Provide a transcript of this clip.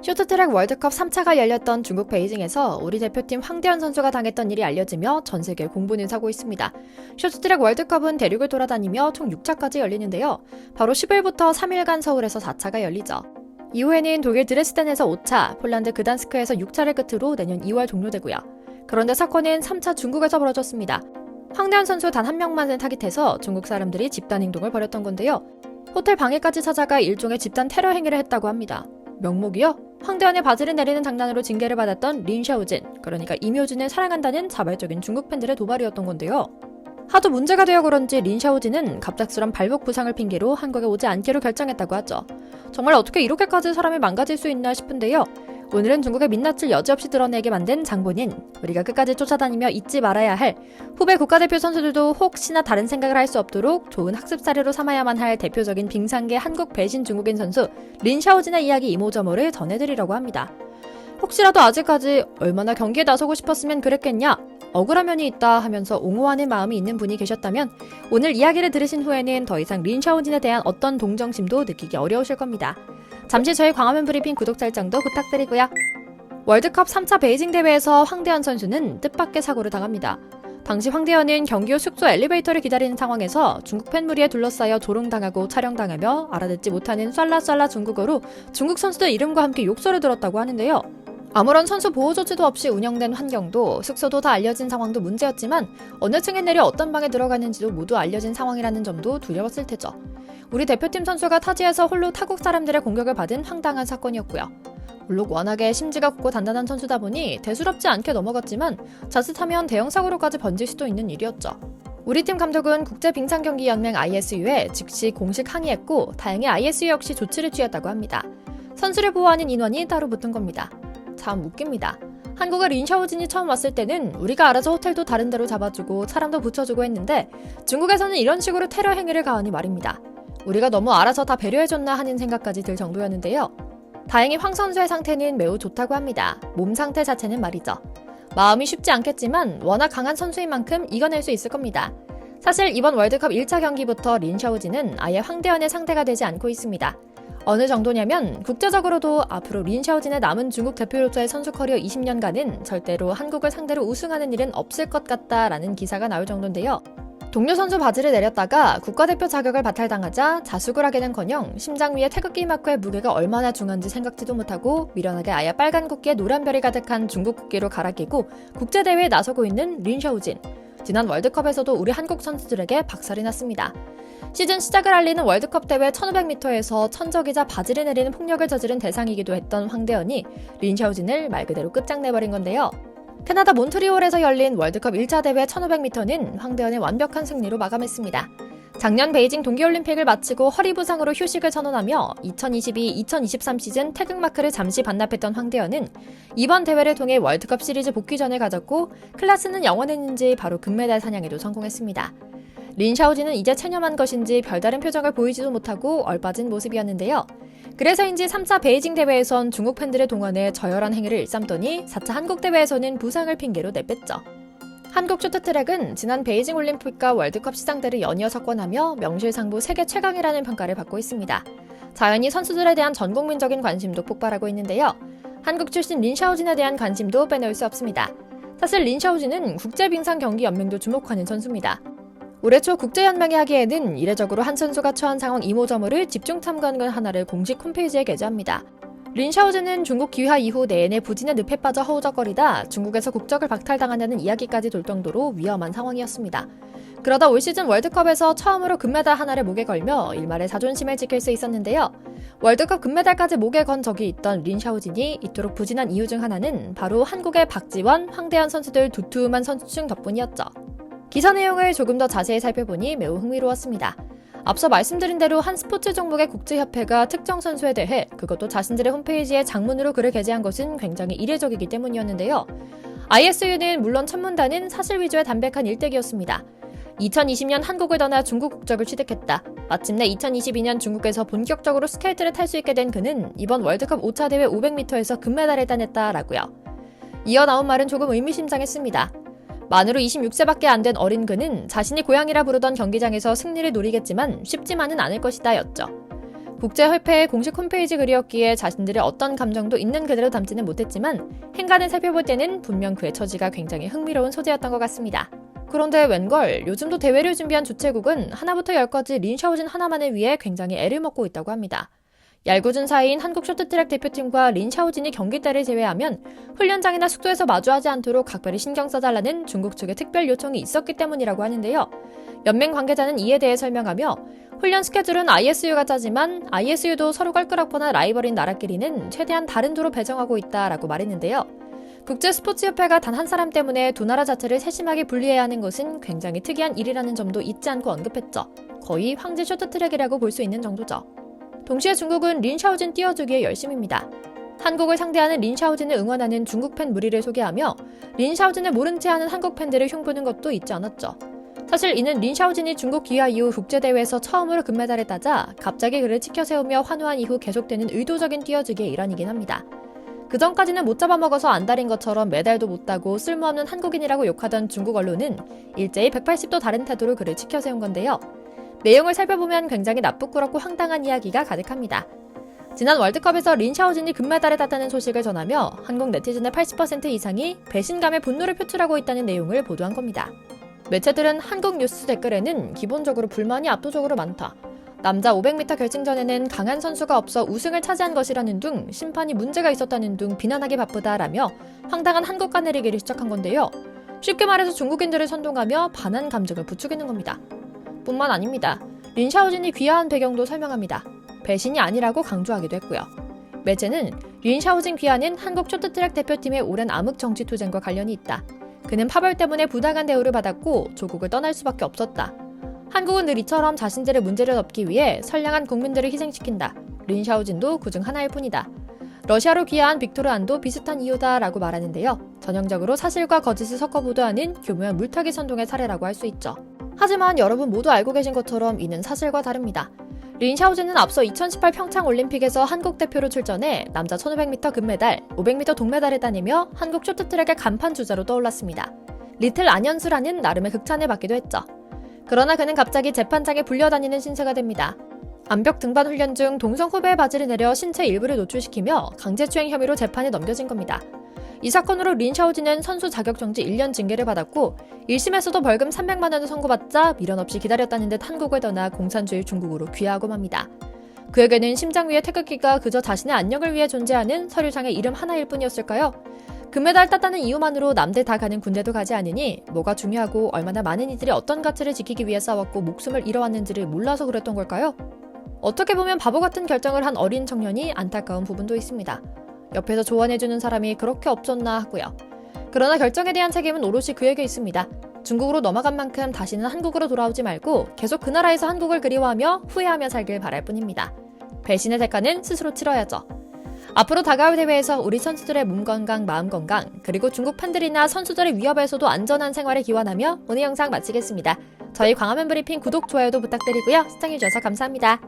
쇼트트랙 월드컵 3차가 열렸던 중국 베이징에서 우리 대표팀 황대현 선수가 당했던 일이 알려지며 전 세계에 공분을 사고 있습니다. 쇼트트랙 월드컵은 대륙을 돌아다니며 총 6차까지 열리는데요. 바로 10일부터 3일간 서울에서 4차가 열리죠. 이후에는 독일 드레스덴에서 5차, 폴란드 그단스크에서 6차를 끝으로 내년 2월 종료되고요. 그런데 사건은 3차 중국에서 벌어졌습니다. 황대현 선수 단 한 명만을 타깃해서 중국 사람들이 집단 행동을 벌였던 건데요. 호텔 방해까지 찾아가 일종의 집단 테러 행위를 했다고 합니다. 명목이요? 황대현의 바지를 내리는 장난으로 징계를 받았던 린 샤오진, 그러니까 임효진을 사랑한다는 자발적인 중국 팬들의 도발이었던 건데요. 하도 문제가 되어 그런지 린 샤오진은 갑작스런 발목 부상을 핑계로 한국에 오지 않기로 결정했다고 하죠. 정말 어떻게 이렇게까지 사람이 망가질 수 있나 싶은데요. 오늘은 중국의 민낯을 여지없이 드러내게 만든 장본인, 우리가 끝까지 쫓아다니며 잊지 말아야 할 후배 국가대표 선수들도 혹시나 다른 생각을 할 수 없도록 좋은 학습 사례로 삼아야만 할 대표적인 빙상계 한국 배신 중국인 선수 린 샤오진의 이야기 이모저모를 전해드리려고 합니다. 혹시라도 아직까지 얼마나 경기에 나서고 싶었으면 그랬겠냐, 억울한 면이 있다 하면서 옹호하는 마음이 있는 분이 계셨다면 오늘 이야기를 들으신 후에는 더 이상 린 샤오진에 대한 어떤 동정심도 느끼기 어려우실 겁니다. 잠시 저희 광화문 브리핑 구독 설정도 부탁드리고요. 월드컵 3차 베이징 대회에서 황대현 선수는 뜻밖의 사고를 당합니다. 당시 황대현은 경기 후 숙소 엘리베이터를 기다리는 상황에서 중국 팬 무리에 둘러싸여 조롱당하고 촬영당하며 알아듣지 못하는 쌀라쌀라 중국어로 중국 선수들 이름과 함께 욕설을 들었다고 하는데요. 아무런 선수 보호 조치도 없이 운영된 환경도 숙소도 다 알려진 상황도 문제였지만 어느 층에 내려 어떤 방에 들어가는지도 모두 알려진 상황이라는 점도 두려웠을 테죠. 우리 대표팀 선수가 타지에서 홀로 타국 사람들의 공격을 받은 황당한 사건이었고요. 물론 워낙에 심지가 굵고 단단한 선수다 보니 대수롭지 않게 넘어갔지만 자칫하면 대형 사고로까지 번질 수도 있는 일이었죠. 우리 팀 감독은 국제빙상경기연맹 ISU에 즉시 공식 항의했고 다행히 ISU 역시 조치를 취했다고 합니다. 선수를 보호하는 인원이 따로 붙은 겁니다. 참 웃깁니다. 한국의 린 샤오진이 처음 왔을 때는 우리가 알아서 호텔도 다른 데로 잡아주고 사람도 붙여주고 했는데 중국에서는 이런 식으로 테러 행위를 가하니 말입니다. 우리가 너무 알아서 다 배려해줬나 하는 생각까지 들 정도였는데요. 다행히 황 선수의 상태는 매우 좋다고 합니다. 몸 상태 자체는 말이죠. 마음이 쉽지 않겠지만 워낙 강한 선수인 만큼 이겨낼 수 있을 겁니다. 사실 이번 월드컵 1차 경기부터 린 샤오진은 아예 황대현의 상대가 되지 않고 있습니다. 어느 정도냐면 국제적으로도 앞으로 린 샤오진의 남은 중국 대표로서의 선수 커리어 20년간은 절대로 한국을 상대로 우승하는 일은 없을 것 같다라는 기사가 나올 정도인데요. 동료 선수 바지를 내렸다가 국가대표 자격을 바탈당하자 자숙을 하기는커녕 심장 위에 태극기 마크의 무게가 얼마나 중한지 생각지도 못하고 미련하게 아예 빨간 국기에 노란 별이 가득한 중국 국기로 갈아 끼고 국제대회에 나서고 있는 린 샤오진. 지난 월드컵에서도 우리 한국 선수들에게 박살이 났습니다. 시즌 시작을 알리는 월드컵 대회 1500m에서 천적이자 바지를 내리는 폭력을 저지른 대상이기도 했던 황대현이 린 샤오진을 말 그대로 끝장내버린 건데요. 캐나다 몬트리올에서 열린 월드컵 1차 대회 1500m는 황대현의 완벽한 승리로 마감했습니다. 작년 베이징 동계올림픽을 마치고 허리 부상으로 휴식을 선언하며 2022-2023 시즌 태극마크를 잠시 반납했던 황대현은 이번 대회를 통해 월드컵 시리즈 복귀전을 가졌고 클래스는 영원했는지 바로 금메달 사냥에도 성공했습니다. 린 샤오진은 이제 체념한 것인지 별다른 표정을 보이지도 못하고 얼빠진 모습이었는데요. 그래서인지 3차 베이징 대회에선 중국 팬들의 동원에 저열한 행위를 일삼더니 4차 한국 대회에서는 부상을 핑계로 내뺐죠. 한국 쇼트트랙은 지난 베이징 올림픽과 월드컵 시상대를 연이어 석권하며 명실상부 세계 최강이라는 평가를 받고 있습니다. 자연히 선수들에 대한 전국민적인 관심도 폭발하고 있는데요. 한국 출신 린 샤오진에 대한 관심도 빼놓을 수 없습니다. 사실 린 샤오진은 국제빙상경기연맹도 주목하는 선수입니다. 올해 초 국제연맹이 하기에는 이례적으로 한 선수가 처한 상황 이모저모를 집중 탐구하는 하나를 공식 홈페이지에 게재합니다. 린 샤오진은 중국 귀화 이후 내내 부진의 늪에 빠져 허우적거리다 중국에서 국적을 박탈당한다는 이야기까지 돌 정도로 위험한 상황이었습니다. 그러다 올 시즌 월드컵에서 처음으로 금메달 하나를 목에 걸며 일말의 자존심을 지킬 수 있었는데요. 월드컵 금메달까지 목에 건 적이 있던 린 샤오진이 이토록 부진한 이유 중 하나는 바로 한국의 박지원, 황대현 선수들 두툼한 선수층 덕분이었죠. 기사 내용을 조금 더 자세히 살펴보니 매우 흥미로웠습니다. 앞서 말씀드린 대로 한 스포츠 종목의 국제협회가 특정 선수에 대해 그것도 자신들의 홈페이지에 장문으로 글을 게재한 것은 굉장히 이례적이기 때문이었는데요. ISU는 물론 천문단은 사실 위주의 담백한 일대기였습니다. 2020년 한국을 떠나 중국 국적을 취득했다. 마침내 2022년 중국에서 본격적으로 스케이트를 탈 수 있게 된 그는 이번 월드컵 5차 대회 500m에서 금메달을 따냈다라고요. 이어 나온 말은 조금 의미심장했습니다. 만으로 26세밖에 안 된 어린 그는 자신이 고향이라 부르던 경기장에서 승리를 노리겠지만 쉽지만은 않을 것이다 였죠. 국제협회의 공식 홈페이지 글이었기에 자신들의 어떤 감정도 있는 그대로 담지는 못했지만 행간을 살펴볼 때는 분명 그의 처지가 굉장히 흥미로운 소재였던 것 같습니다. 그런데 웬걸 요즘도 대회를 준비한 주최국은 하나부터 열까지 린 샤오진 하나만을 위해 굉장히 애를 먹고 있다고 합니다. 얄궂은 사이인 한국 쇼트트랙 대표팀과 린 샤오진이 경기 때를 제외하면 훈련장이나 숙소에서 마주하지 않도록 각별히 신경 써달라는 중국 측의 특별 요청이 있었기 때문이라고 하는데요. 연맹 관계자는 이에 대해 설명하며 훈련 스케줄은 ISU가 짜지만 ISU도 서로 껄끄럽거나 라이벌인 나라끼리는 최대한 다른 도로 배정하고 있다라고 말했는데요. 국제스포츠협회가 단 한 사람 때문에 두 나라 자체를 세심하게 분리해야 하는 것은 굉장히 특이한 일이라는 점도 잊지 않고 언급했죠. 거의 황제 쇼트트랙이라고 볼 수 있는 정도죠. 동시에 중국은 린 샤오진 띄워주기에 열심입니다. 한국을 상대하는 린 샤오진을 응원하는 중국 팬 무리를 소개하며 린 샤오진을 모른 채 하는 한국 팬들을 흉보는 것도 잊지 않았죠. 사실 이는 린 샤오진이 중국 귀화 이후 국제대회에서 처음으로 금메달을 따자 갑자기 그를 치켜세우며 환호한 이후 계속되는 의도적인 띄워주기의 일환이긴 합니다. 그전까지는 못 잡아먹어서 안달인 것처럼 메달도 못 따고 쓸모없는 한국인이라고 욕하던 중국 언론은 일제히 180도 다른 태도로 그를 치켜세운 건데요. 내용을 살펴보면 굉장히 나쁘꾸럽고 황당한 이야기가 가득합니다. 지난 월드컵에서 린 샤오진이 금메달을 땄다는 소식을 전하며 한국 네티즌의 80% 이상이 배신감에 분노를 표출하고 있다는 내용을 보도한 겁니다. 매체들은 한국 뉴스 댓글에는 기본적으로 불만이 압도적으로 많다. 남자 500m 결승전에는 강한 선수가 없어 우승을 차지한 것이라는 등 심판이 문제가 있었다는 등 비난하기 바쁘다라며 황당한 한국과 내리기를 시작한 건데요. 쉽게 말해서 중국인들을 선동하며 반한 감정을 부추기는 겁니다. 뿐만 아닙니다. 린 샤오진이 귀화한 배경도 설명합니다. 배신이 아니라고 강조하기도 했고요. 매체는 린 샤오진 귀화는 한국 쇼트트랙 대표팀의 오랜 암흑 정치 투쟁과 관련이 있다. 그는 파벌 때문에 부당한 대우를 받았고 조국을 떠날 수밖에 없었다. 한국은 늘 이처럼 자신들의 문제를 덮기 위해 선량한 국민들을 희생시킨다. 린 샤오진도 그중 하나일 뿐이다. 러시아로 귀화한 빅토르 안도 비슷한 이유다라고 말하는데요. 전형적으로 사실과 거짓을 섞어 보도하는 교묘한 물타기 선동의 사례라고 할 수 있죠. 하지만 여러분 모두 알고 계신 것처럼 이는 사실과 다릅니다. 린 샤오진은 앞서 2018 평창 올림픽에서 한국 대표로 출전해 남자 1500m 금메달, 500m 동메달을 따내며 한국 쇼트트랙의 간판 주자로 떠올랐습니다. 리틀 안현수라는 나름의 극찬을 받기도 했죠. 그러나 그는 갑자기 재판장에 불려다니는 신세가 됩니다. 암벽 등반 훈련 중 동성 후배의 바지를 내려 신체 일부를 노출시키며 강제추행 혐의로 재판에 넘겨진 겁니다. 이 사건으로 린 샤오진은 선수 자격정지 1년 징계를 받았고 1심에서도 벌금 300만 원을 선고받자 미련 없이 기다렸다는 듯 한국을 떠나 공산주의 중국으로 귀화하고 맙니다. 그에게는 심장 위의 태극기가 그저 자신의 안녕을 위해 존재하는 서류상의 이름 하나일 뿐이었을까요? 금메달 땄다는 이유만으로 남들 다 가는 군대도 가지 않으니 뭐가 중요하고 얼마나 많은 이들이 어떤 가치를 지키기 위해 싸웠고 목숨을 잃어왔는지를 몰라서 그랬던 걸까요? 어떻게 보면 바보 같은 결정을 한 어린 청년이 안타까운 부분도 있습니다. 옆에서 조언해주는 사람이 그렇게 없었나 하고요. 그러나 결정에 대한 책임은 오롯이 그에게 있습니다. 중국으로 넘어간 만큼 다시는 한국으로 돌아오지 말고 계속 그 나라에서 한국을 그리워하며 후회하며 살길 바랄 뿐입니다. 배신의 대가는 스스로 치러야죠. 앞으로 다가올 대회에서 우리 선수들의 몸 건강, 마음 건강, 그리고 중국 팬들이나 선수들의 위협에서도 안전한 생활을 기원하며 오늘 영상 마치겠습니다. 저희 광화문 브리핑 구독, 좋아요도 부탁드리고요. 시청해주셔서 감사합니다.